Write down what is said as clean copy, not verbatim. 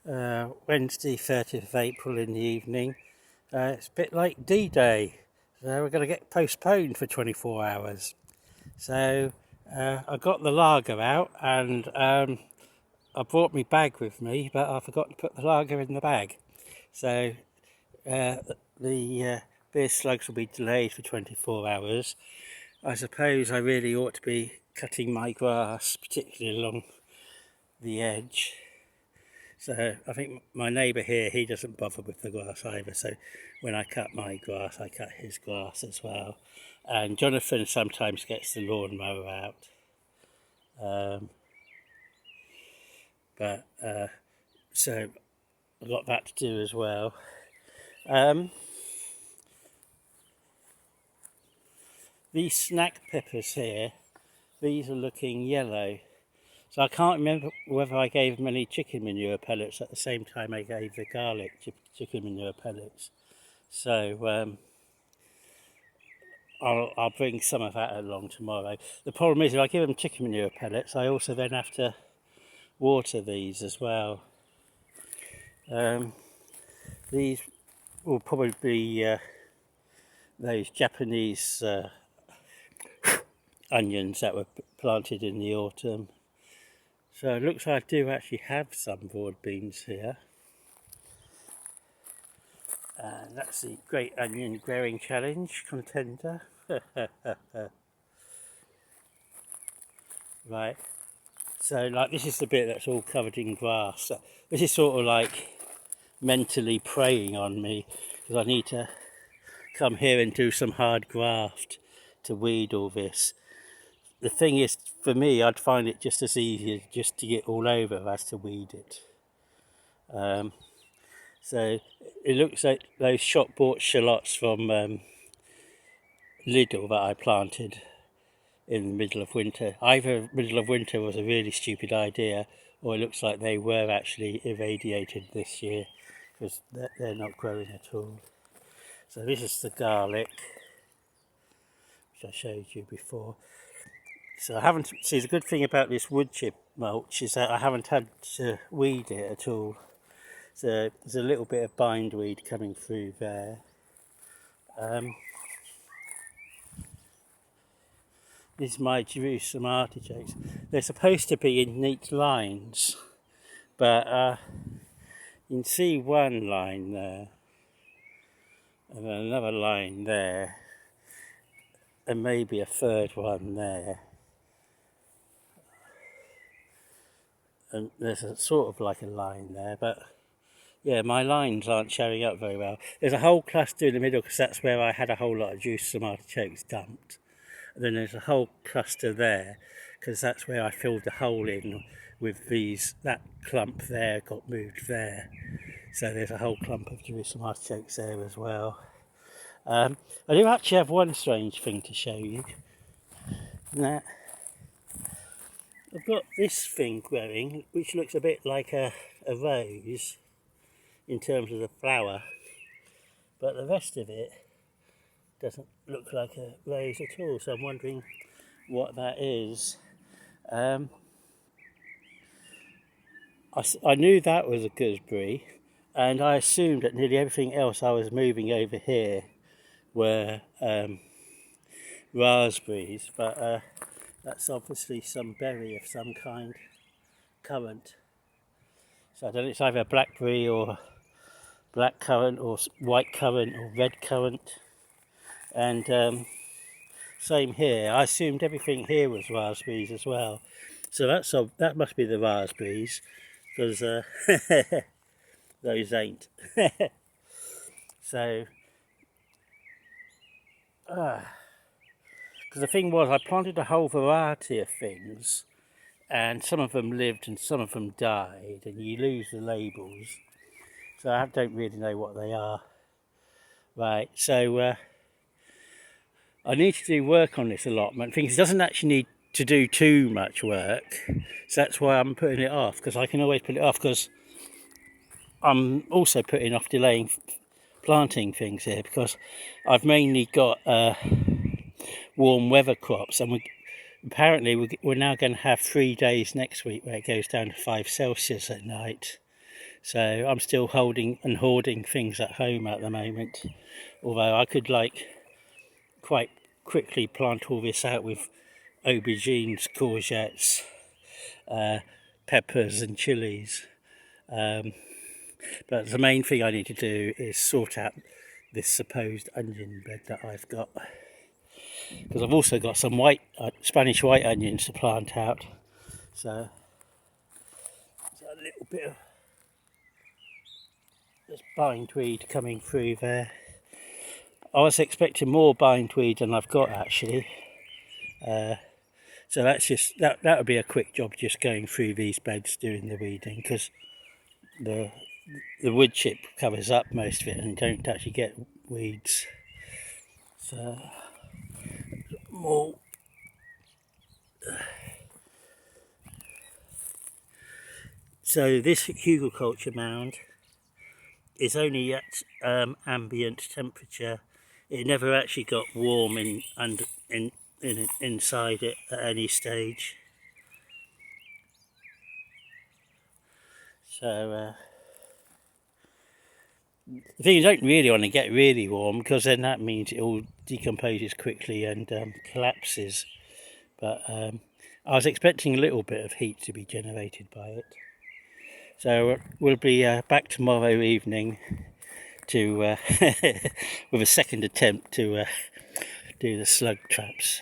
Wednesday 30th of April in the evening. It's a bit like D-Day, so we're going to get postponed for 24 hours. So I got the lager out and I brought my bag with me, but I forgot to put the lager in the bag. So the beer slugs will be delayed for 24 hours. I suppose I really ought to be cutting my grass, particularly along the edge. So I think my neighbour here, he doesn't bother with the grass either. So when I cut my grass, I cut his grass as well. And Jonathan sometimes gets the lawnmower out. So I've got that to do as well. These snack peppers here, these are looking yellow. So I can't remember whether I gave them any chicken manure pellets at the same time I gave the garlic chicken manure pellets. So I'll bring some of that along tomorrow. The problem is if I give them chicken manure pellets, I also then have to water these as well. These will probably be those Japanese onions that were planted in the autumn. So it looks like I do actually have some broad beans here. And that's the Great Onion Growing Challenge contender. Right, so like this is the bit that's all covered in grass. This is sort of like mentally preying on me because I need to come here and do some hard graft to weed all this. The thing is, for me, I'd find it just as easy just to get all over as to weed it. So it looks like those shop-bought shallots from Lidl that I planted in the middle of winter. Either middle of winter was a really stupid idea, or it looks like they were actually irradiated this year because they're not growing at all. So this is the garlic, which I showed you before. So I haven't. See, the good thing about this wood chip mulch is that I haven't had to weed it at all. So there's a little bit of bindweed coming through there. These are my Jerusalem artichokes. They're supposed to be in neat lines, but you can see one line there, and then another line there, and maybe a third one there. And there's a sort of like a line there, but yeah, my lines aren't showing up very well. There's a whole cluster in the middle because that's where I had a whole lot of Jerusalem artichokes dumped. And then there's a whole cluster there because that's where I filled the hole in with these. That clump there got moved there. So there's a whole clump of Jerusalem artichokes there as well. I do actually have one strange thing to show you. That I've got this thing growing, which looks a bit like a rose in terms of the flower, but the rest of it doesn't look like a rose at all, so I'm wondering what that is. I knew that was a gooseberry, and I assumed that nearly everything else I was moving over here were raspberries, but that's obviously some berry of some kind, currant. So I don't know, it's either blackberry or black currant or white currant or red currant. And same here, I assumed everything here was raspberries as well. So that must be the raspberries, because those ain't. So, because the thing was, I planted a whole variety of things, and some of them lived and some of them died, and you lose the labels. So I don't really know what they are. Right, so I need to do work on this allotment. Things doesn't actually need to do too much work, so that's why I'm putting it off, because I can always put it off, because I'm also putting off delaying planting things here, because I've mainly got warm weather crops, and we're now going to have 3 days next week where it goes down to 5 Celsius at night. So I'm still holding and hoarding things at home at the moment. Although I could quite quickly plant all this out with aubergines, courgettes, peppers and chilies. But the main thing I need to do is sort out this supposed onion bed that I've got. Because I've also got some Spanish white onions to plant out. So a little bit of this bindweed coming through there. I was expecting more bindweed than I've got actually. So that's just that would be a quick job, just going through these beds doing the weeding, because the wood chip covers up most of it and don't actually get weeds. So more. So this hugelkultur mound is only at ambient temperature. It never actually got warm inside it at any stage. So the thing, you don't really want to get really warm, because then that means it all decomposes quickly and collapses. But I was expecting a little bit of heat to be generated by it. So we'll be back tomorrow evening to with a second attempt to do the slug traps.